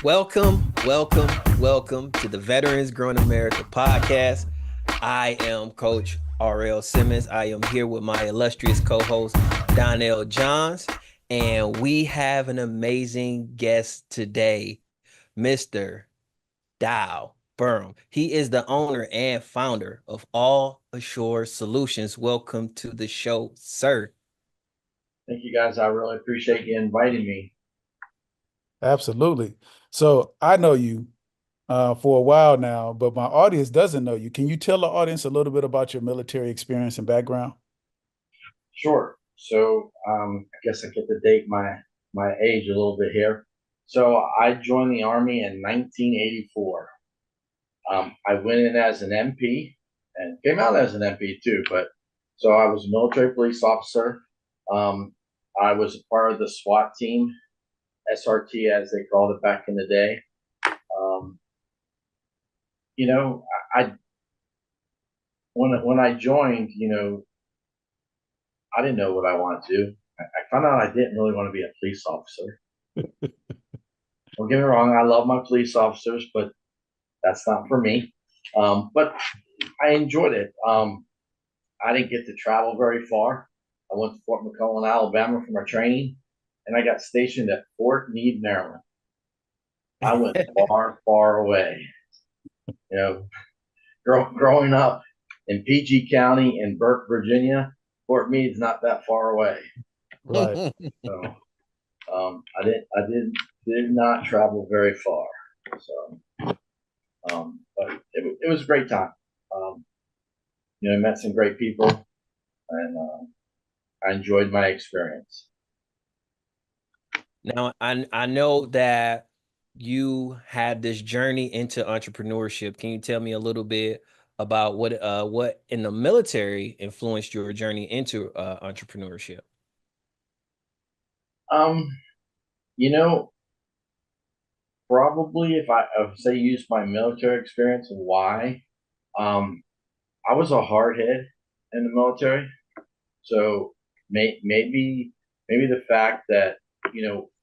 Welcome to the Veterans Growing America podcast. I am Coach R.L. Simmons. I am here with my illustrious co-host, Donnell Johns, and we have an amazing guest today, Mr. Dial Burum. He is the owner and founder of All Ashore Solutions. Welcome to the show, sir. Thank you guys. I really appreciate you inviting me. Absolutely. So I know you for a while now, but my audience doesn't know you. Can you tell the audience a little bit about your military experience and background? Sure. So I guess I get to date my age a little bit here. So I joined the Army in 1984. I went in as an MP and came out as an MP too. But so I was a military police officer. Um, I was a part of the SWAT team, SRT as they called it back in the day. Um, you know, I when I joined, I didn't know what I wanted to do. I found out I didn't really want to be a police officer. Don't get me wrong, I love my police officers, but that's not for me. But I enjoyed it. I didn't get to travel very far. I went to Fort McClellan, Alabama for my training, and I got stationed at Fort Meade, Maryland. I went far, far away. You know, growing up in PG County in Burke, Virginia, Fort Meade's not that far away. Right. So I did not travel very far. So but it was a great time. I met some great people, and I enjoyed my experience. Now, I know that you had this journey into entrepreneurship. Can you tell me a little bit about what in the military influenced your journey into entrepreneurship? Um, you know, Probably if say use my military experience and why, um, I was a hard head in the military, so maybe the fact that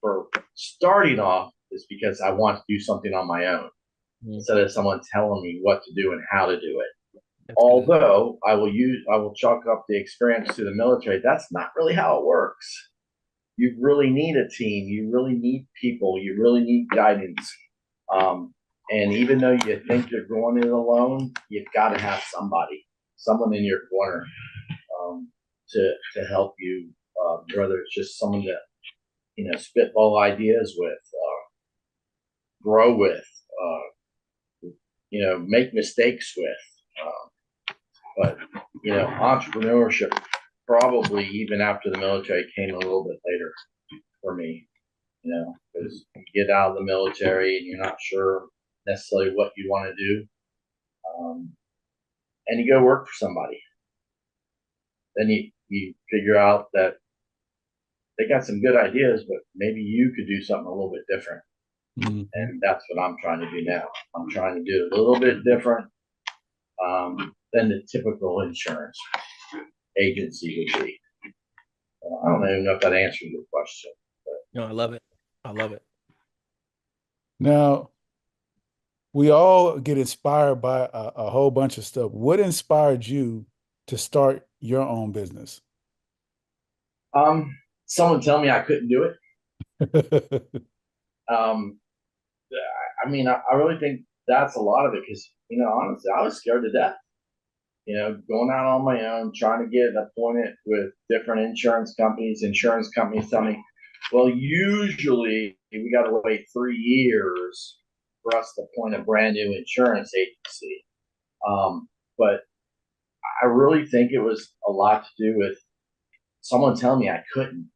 for starting off is because I want to do something on my own instead of someone telling me what to do and how to do it. That's good. Although I will chalk up the experience to the military. That's not really how it works. You really need a team. You really need people. You really need guidance. Um, and even though you think you're going it alone, you've got to have someone in your corner um, to help you. Whether it's just someone to spitball ideas with, grow with, make mistakes with. But entrepreneurship probably even after the military came a little bit later for me. Because you get out of the military and you're not sure necessarily what you want to do, and you go work for somebody. Then you figure out that they got some good ideas, but maybe you could do something a little bit different. Mm-hmm. And that's what I'm trying to do now. I'm trying to do a little bit different than the typical insurance agency would be. I don't even know if that answers your question. No, I love it. I love it. Now, we all get inspired by a whole bunch of stuff. What inspired you to start your own business? Someone tell me I couldn't do it. I really think that's a lot of it because, honestly, I was scared to death. Going out on my own, trying to get appointed with different insurance companies. Insurance companies tell me, well, usually we got to wait 3 years for us to appoint a brand new insurance agency. But I really think it was a lot to do with someone telling me I couldn't.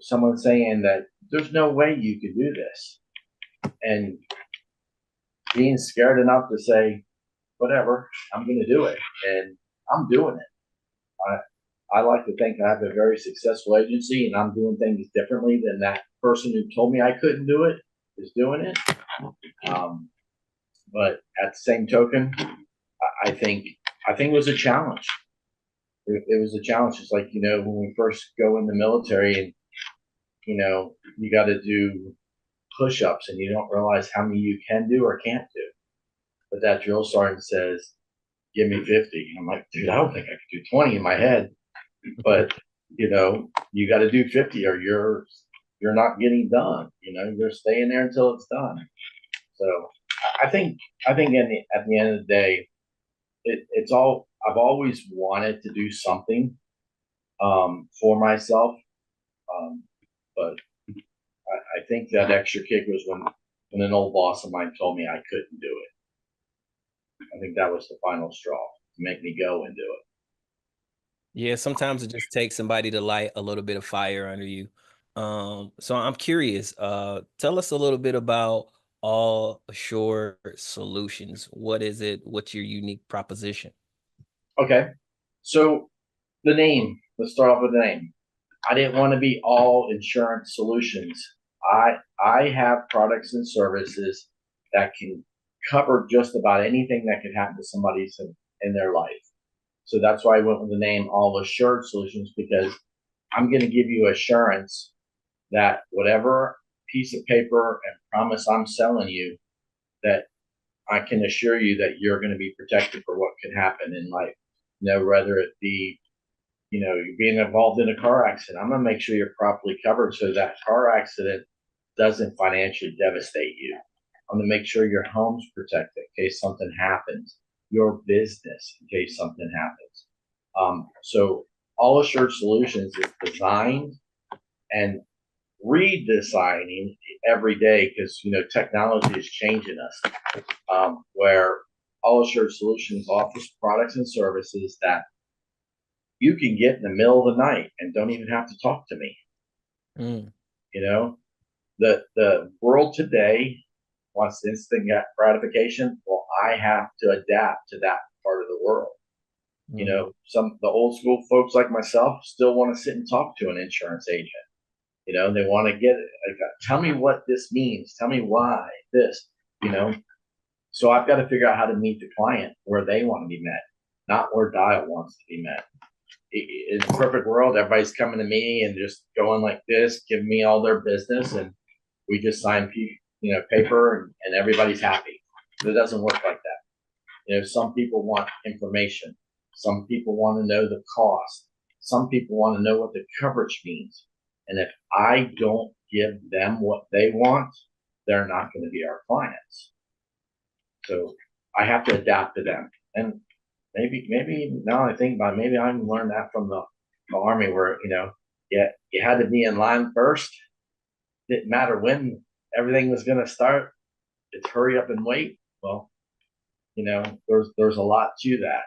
Someone saying that there's no way you could do this. And being scared enough to say, whatever, I'm going to do it. And I'm doing it. I like to think I have a very successful agency and I'm doing things differently than that person who told me I couldn't do it is doing it. But at the same token, I think it was a challenge. It was a challenge. It's like, when we first go in the military and, you got to do push-ups and you don't realize how many you can do or can't do. But that drill sergeant says, give me 50. I'm like, dude, I don't think I could do 20 in my head. But, you got to do 50 or you're not getting done. You're staying there until it's done. So I think at the end of the day, it's all, I've always wanted to do something for myself. But I think that extra kick was when an old boss of mine told me I couldn't do it. I think that was the final straw to make me go and do it. Yeah, sometimes it just takes somebody to light a little bit of fire under you. So I'm curious, tell us a little bit about All Assured Solutions. What is it? What's your unique proposition? Okay. So let's start off with the name. I didn't want to be All Insurance Solutions. I have products and services that can cover just about anything that could happen to somebody in their life. So that's why I went with the name All Assured Solutions, because I'm going to give you assurance that whatever piece of paper and promise I'm selling you, that I can assure you that you're going to be protected for what could happen in life. Whether it be, you're being involved in a car accident, I'm going to make sure you're properly covered so that car accident doesn't financially devastate you. I'm going to make sure your home's protected in case something happens, your business in case something happens. So All Assured Solutions is designed and redesigning every day because, technology is changing us, where All Assured Solutions offers products and services that you can get in the middle of the night and don't even have to talk to me. The world today wants instant gratification. Well, I have to adapt to that part of the world. The old school folks like myself still want to sit and talk to an insurance agent. They want to get it. Like, tell me what this means. Tell me why this, So I've got to figure out how to meet the client where they want to be met, not where Dial wants to be met. In a perfect world, everybody's coming to me and just going like this, giving me all their business, and we just sign paper and everybody's happy. But it doesn't work like that. Some people want information. Some people want to know the cost. Some people want to know what the coverage means. And if I don't give them what they want, they're not going to be our clients. So I have to adapt to them. And maybe now I think about it, maybe I learned that from the Army where, you had to be in line first. Didn't matter when everything was going to start. It's hurry up and wait. Well, there's a lot to that.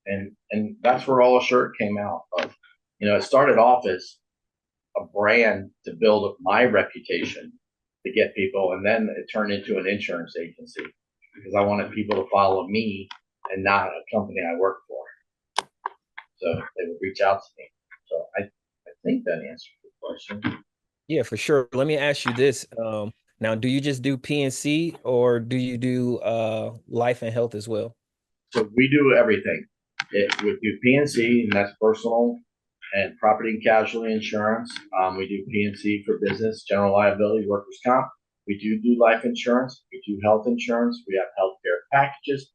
And that's where All Assured came out of. It started off as a brand to build my reputation to get people, and then it turned into an insurance agency because I wanted people to follow me and not a company I work for. So they would reach out to me. So I think that answers the question. Yeah, for sure. Let me ask you this. Now, do you just do P&C or do you do life and health as well? So we do everything. We do P&C, and that's personal and property and casualty insurance. We do P&C for business, general liability, workers' comp. We do life insurance. We do health insurance. We have healthcare packages.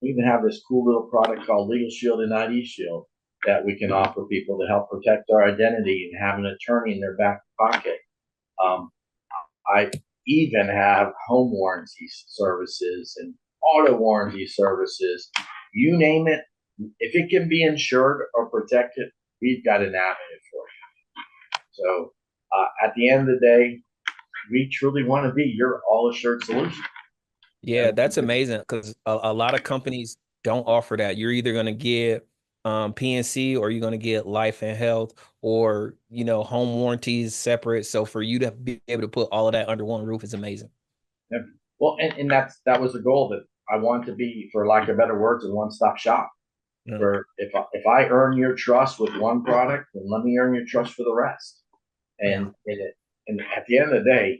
We even have this cool little product called Legal Shield and ID Shield that we can offer people to help protect our identity and have an attorney in their back pocket. I even have home warranty services and auto warranty services. You name it. If it can be insured or protected, we've got an avenue for you. So at the end of the day, we truly want to be your All Assured solution. Yeah, that's amazing because a lot of companies don't offer that. You're either going to get P&C or you're going to get life and health or, home warranties separate. So for you to be able to put all of that under one roof is amazing. Yeah. Well, and that was the goal, that I want to be, for lack of better words, a one-stop shop. Yeah. Where if I earn your trust with one product, then let me earn your trust for the rest. And at the end of the day,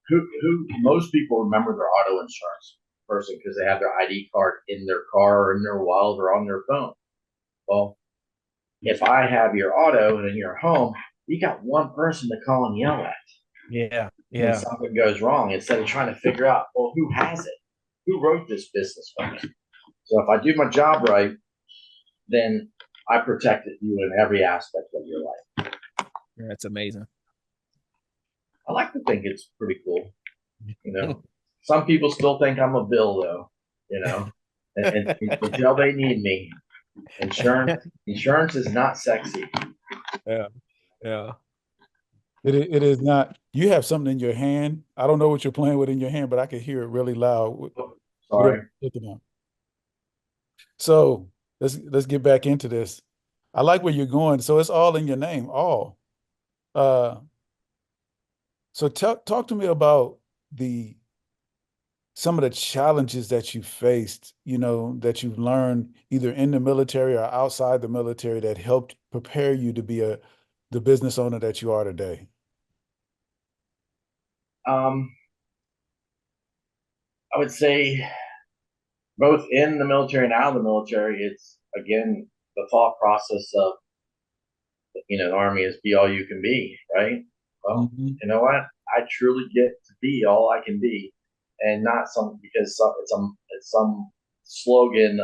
who most people remember their auto insurance person because they have their ID card in their car or in their wallet or on their phone. Well, if I have your auto and in your home, you got one person to call and yell at. Yeah. when Yeah. something goes wrong, instead of trying to figure out, well, who has it? Who wrote this business for me? So if I do my job right, then I protected you in every aspect of your life. That's amazing. I like to think it's pretty cool. Some people still think I'm a bill though, and until they need me. Insurance is not sexy. Yeah. Yeah. It is not. You have something in your hand. I don't know what you're playing with in your hand, but I can hear it really loud. Oh, Whatever sorry. you're looking at. So let's get back into this. I like where you're going. So it's all in your name, all. Uh, so talk to me about the some of the challenges that you faced, that you've learned either in the military or outside the military that helped prepare you to be the business owner that you are today. I would say both in the military and out of the military, it's again the thought process of the Army is be all you can be, right? Well, Mhm. you know what? I truly get to be all I can be, and not because it's some slogan.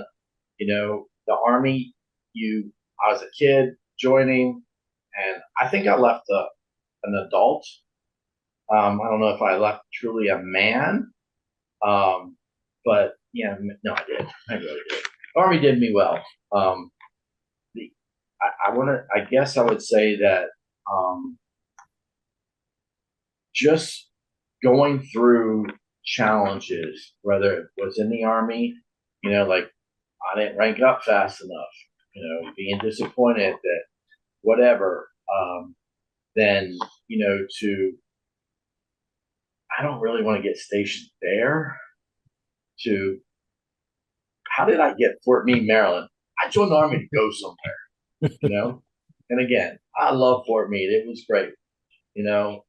The Army. I was a kid joining, and I think I left an adult. I don't know if I left truly a man, but yeah, no, I did. I really did. Army did me well. Um, the I want to. I guess I would say that um, just going through challenges, whether it was in the Army, like I didn't rank up fast enough, being disappointed that whatever, then to I don't really want to get stationed there. To how did I get Fort Meade, Maryland? I joined the Army to go somewhere. And again, I love Fort Meade. It was great. You know,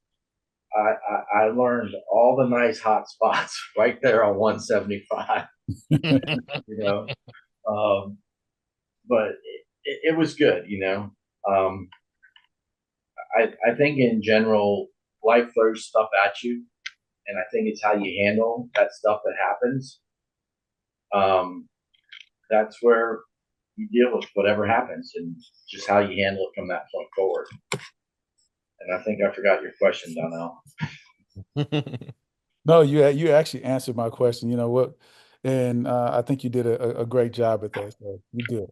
I learned all the nice hot spots right there on 175. You know, um, but it was good. Um, I think in general, life throws stuff at you, and I think it's how you handle that stuff that happens. Um, that's where you deal with whatever happens, and just how you handle it from that point forward. And I think I forgot your question, Donnell. No, you actually answered my question. You know what? And I think you did a great job at that. So you did.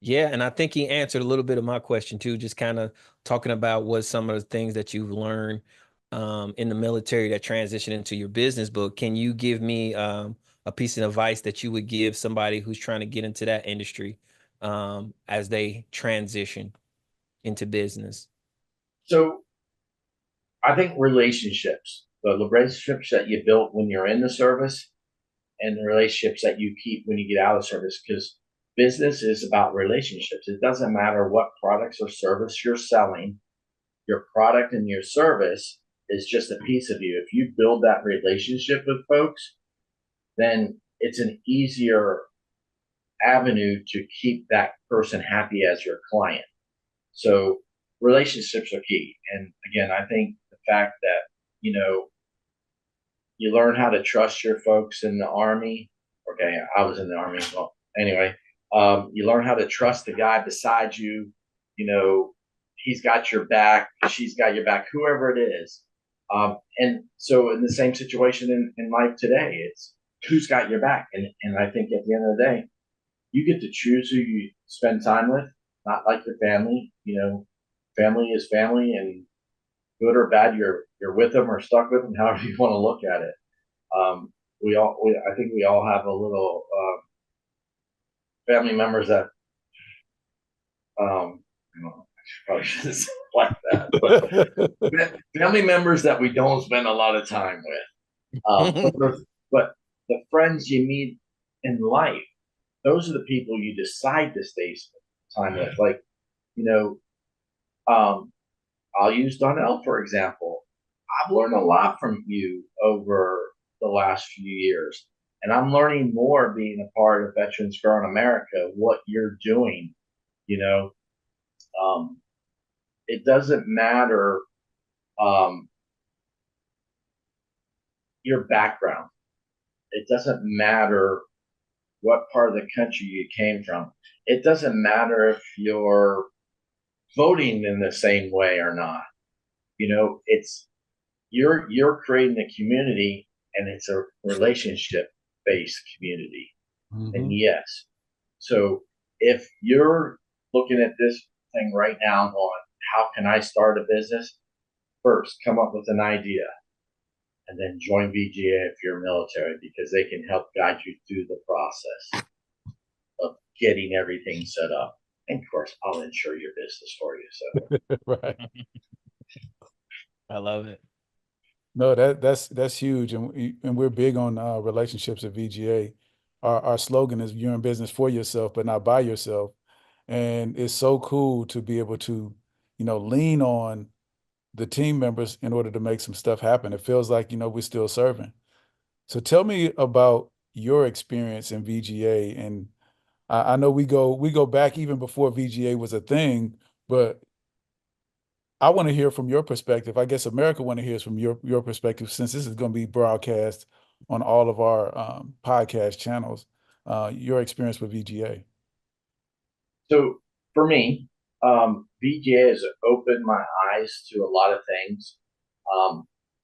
Yeah, and I think he answered a little bit of my question too, just kind of talking about what some of the things that you've learned in the military that transition into your business. But can you give me a piece of advice that you would give somebody who's trying to get into that industry as they transition into business? So I think the relationships that you built when you're in the service, and the relationships that you keep when you get out of service, because business is about relationships. It doesn't matter what products or service you're selling. Your product and your service is just a piece of you. If you build that relationship with folks, then it's an easier avenue to keep that person happy as your client. So relationships are key. And again, I think the fact that, you learn how to trust your folks in the Army. Okay, I was in the Army. Well, anyway, you learn how to trust the guy beside you. You know, he's got your back, she's got your back, whoever it is. And so, in the same situation in life today, it's who's got your back. And I think at the end of the day, you get to choose who you spend time with, not like your family. Family is family, and good or bad, you're with them or stuck with them, however you want to look at it. I think we all have a little family members that I probably shouldn't say it like that, but family members that we don't spend a lot of time with. But the friends you meet in life, those are the people you decide to stay time with. Like, you know, um, I'll use Donnell for example. I've learned a lot from you over the last few years, and I'm learning more being a part of Veterans Growing America. What you're doing, you know, um, it doesn't matter um, your background. It doesn't matter what part of the country you came from. It doesn't matter if you're voting in the same way or not. It's you're creating a community, and it's a relationship based community. And yes, so if you're looking at this thing right now on how can I start a business, first come up with an idea and then join VGA if you're military, because they can help guide you through the process of getting everything set up. And of course, I'll insure your business for you. So Right. I love it. No, that's huge, and we're big on relationships at VGA. Our slogan is "You're in business for yourself, but not by yourself," and it's so cool to be able to, lean on the team members in order to make some stuff happen. It feels like we're still serving. So tell me about your experience in VGA, and I know we go back even before VGA was a thing, but I want to hear from your perspective. I guess America want to hear from your perspective, since this is going to be broadcast on all of our podcast channels. Your experience with VGA. So for me, VGA has opened my eyes to a lot of things.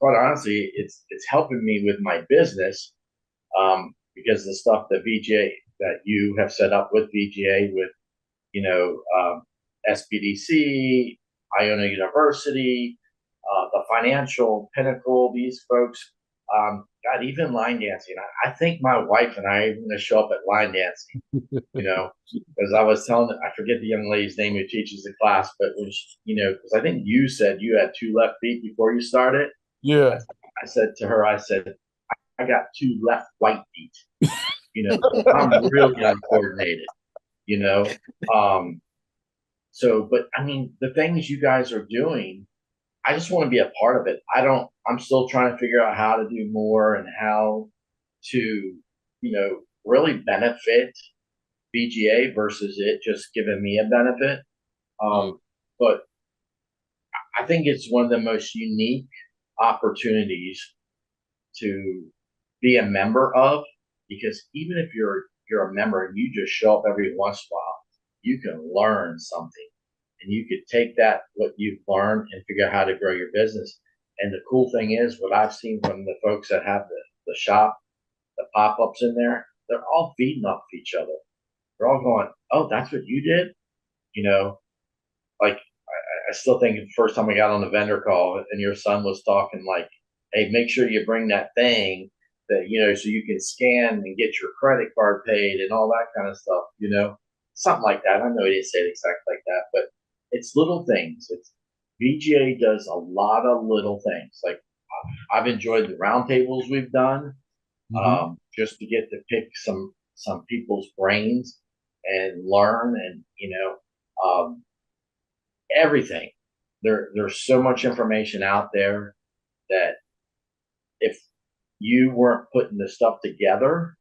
Quite honestly, it's helping me with my business, because the stuff that VGA that you have set up with VGA with SBDC, Iona University, the Financial Pinnacle, these folks. God, even line dancing. I think my wife and I are going to show up at line dancing, because I was telling, I forget the young lady's name who teaches the class, but when because I think you said you had two left feet before you started. Yeah. I said to her, I said, I got two left white feet. I'm really uncoordinated, you know. But I mean, the things you guys are doing, I just want to be a part of it. I'm still trying to figure out how to do more and how to, really benefit BGA versus it just giving me a benefit. But I think it's one of the most unique opportunities to be a member of, because even if you're a member and you just show up every once in a while, you can learn something, and you could take that what you've learned and figure out how to grow your business. And the cool thing is, what I've seen from the folks that have the shop, the pop-ups in there, they're all feeding off each other. They're all going, oh, that's what you did, like I still think the first time we got on the vendor call and your son was talking like, hey, make sure you bring that thing that, so you can scan and get your credit card paid and all that kind of stuff, something like that. I know he didn't say it exactly like that, but it's little things. It's VGA does a lot of little things. Like I've enjoyed the roundtables we've done, just to get to pick some people's brains and learn, and everything. There's so much information out there that if you weren't putting the stuff together,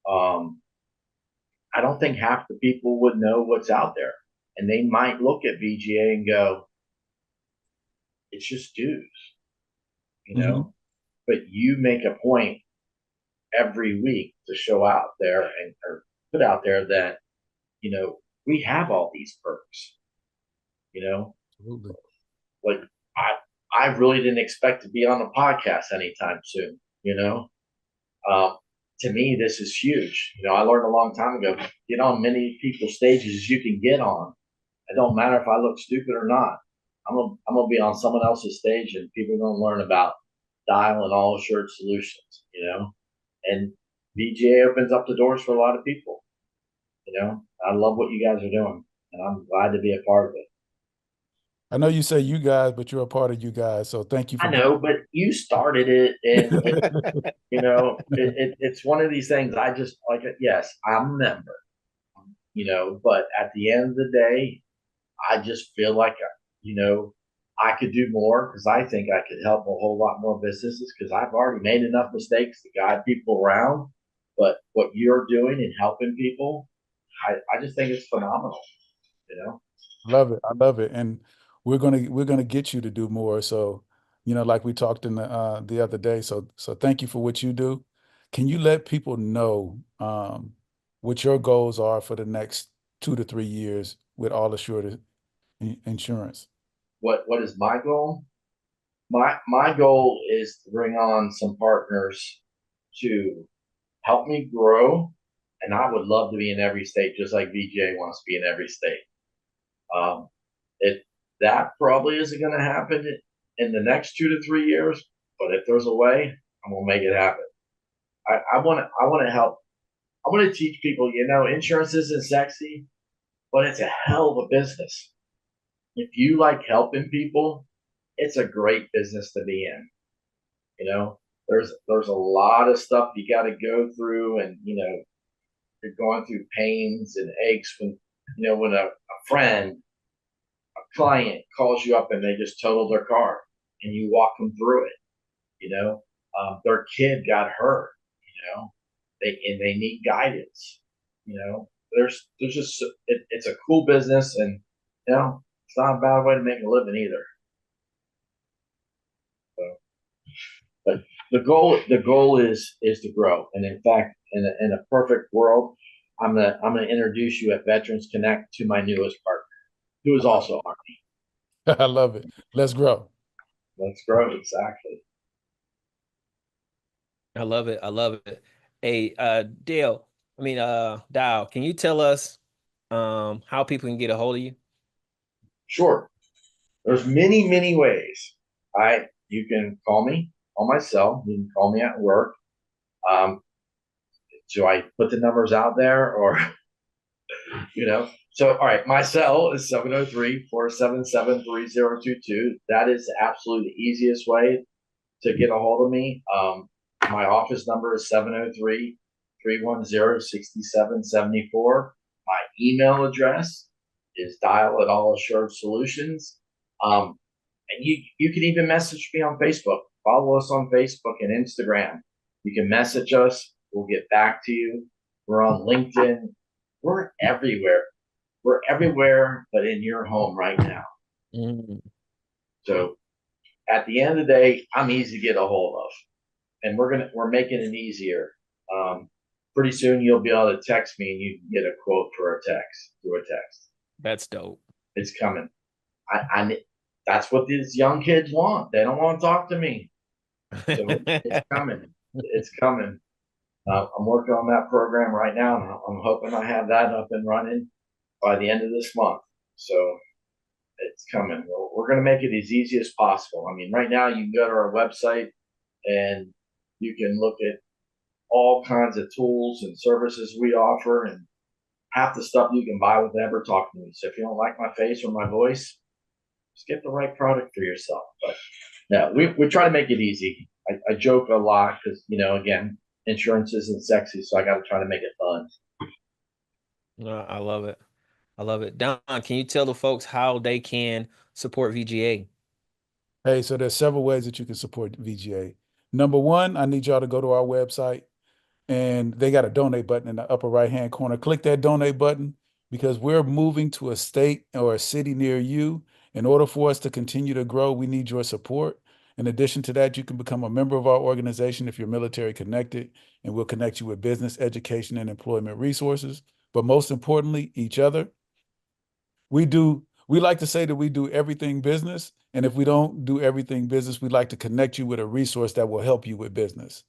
I don't think half the people would know what's out there. And they might look at VGA and go, it's just dues, but you make a point every week to show out there or put out there that, we have all these perks, Absolutely. like I really didn't expect to be on a podcast anytime soon, to me, this is huge. I learned a long time ago, get on many people's stages as you can get on. It don't matter if I look stupid or not. I'm gonna be on someone else's stage, and people are gonna learn about Dial and All Assured Solutions, and VGA opens up the doors for a lot of people. I love what you guys are doing, and I'm glad to be a part of it. I know you say you guys, but you're a part of you guys. So thank you for I know, but you started it, and it's one of these things. I just like it. Yes, I'm a member, but at the end of the day, I just feel like, I could do more, because I think I could help a whole lot more businesses, because I've already made enough mistakes to guide people around. But what you're doing and helping people, I just think it's phenomenal. Love it. I love it. And we're gonna get you to do more. So like we talked in the other day. So thank you for what you do. Can you let people know what your goals are for the next 2 to 3 years with All Assured Insurance? What is my goal? My goal is to bring on some partners to help me grow, and I would love to be in every state, just like VGA wants to be in every state. Um, it that probably isn't going to happen in the next 2 to 3 years, but if there's a way, I'm gonna make it happen. I want to help. I want to teach people. Insurance isn't sexy, but it's a hell of a business. If you like helping people, it's a great business to be in. You know, there's a lot of stuff you got to go through, and you're going through pains and aches when a friend, a client calls you up and they just totaled their car, and you walk them through it. Their kid got hurt. They need guidance. There's just it's a cool business, and it's not a bad way to make a living either. So, but the goal is to grow, and in fact, in a perfect world, I'm gonna introduce you at Veterans Connect to my newest partner, who is also Army. I love it. Let's grow. Let's grow, exactly. I love it. I love it. Hey, Dial, can you tell us how people can get a hold of you? Sure. There's many ways. You can call me on my cell. You can call me at work. Do I put the numbers out there, or So, all right, my cell is 703-477-3022. That is absolutely the easiest way to get a hold of me. My office number is 703-310-6774. My email address is dial@allassuredsolutions. And you can even message me on Facebook. Follow us on Facebook and Instagram. You can message us. We'll get back to you. We're on LinkedIn. We're everywhere. We're everywhere, but in your home right now. Mm. So at the end of the day, I'm easy to get a hold of, and we're making it easier. Pretty soon you'll be able to text me and you can get a quote through a text. That's dope. It's coming. That's what these young kids want. They don't want to talk to me. So it's coming. It's coming. I'm working on that program right now, and I'm hoping I have that up and running by the end of this month. So it's coming. We're going to make it as easy as possible. I mean, right now you can go to our website and you can look at all kinds of tools and services we offer, and half the stuff you can buy without ever talking to me. So if you don't like my face or my voice, just get the right product for yourself. But no, we try to make it easy. I joke a lot because, again, insurance isn't sexy, so I got to try to make it fun. I love it. I love it. Don, can you tell the folks how they can support VGA? Hey, so there's several ways that you can support VGA. Number one, I need y'all to go to our website, and they got a donate button in the upper right-hand corner. Click that donate button, because we're moving to a state or a city near you. In order for us to continue to grow, we need your support. In addition to that, you can become a member of our organization if you're military connected, and we'll connect you with business, education, and employment resources. But most importantly, each other. We like to say that we do everything business. And if we don't do everything business, we'd like to connect you with a resource that will help you with business.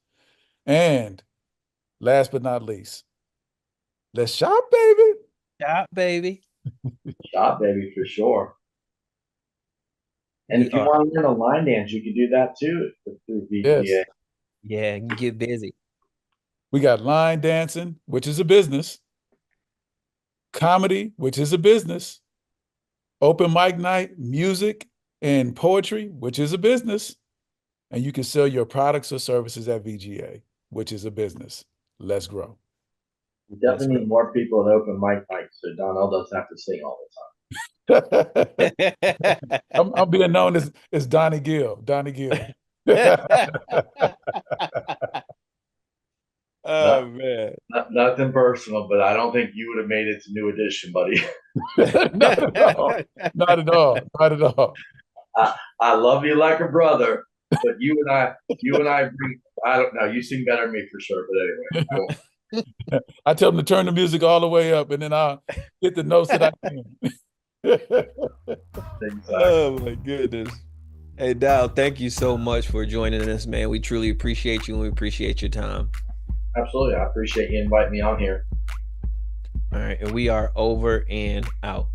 And last but not least, let's shop, baby. Shop, baby. Shop, baby, for sure. And if you want to learn a line dance, you can do that too through VGA. Yes. Yeah, get busy. We got line dancing, which is a business. Comedy, which is a business. Open mic night, music, and poetry, which is a business. And you can sell your products or services at VGA, which is a business. Let's grow. We definitely need more people at open mic nights, so Donnell doesn't have to sing all the time. I'm being known as Donnie Gill. Donnie Gill. Oh, man. Nothing personal, but I don't think you would have made it to New Edition, buddy. Not at all. Not at all. Not at all. I love you like a brother, but you and I bring. I don't know. You sing better than me for sure. But anyway, I won't. I tell them to turn the music all the way up, and then I'll hit the notes that I can. Exactly. Oh my goodness. Hey Dial, thank you so much for joining us, man. We truly appreciate you and we appreciate your time. Absolutely. I appreciate you inviting me on here. All right, and we are over and out.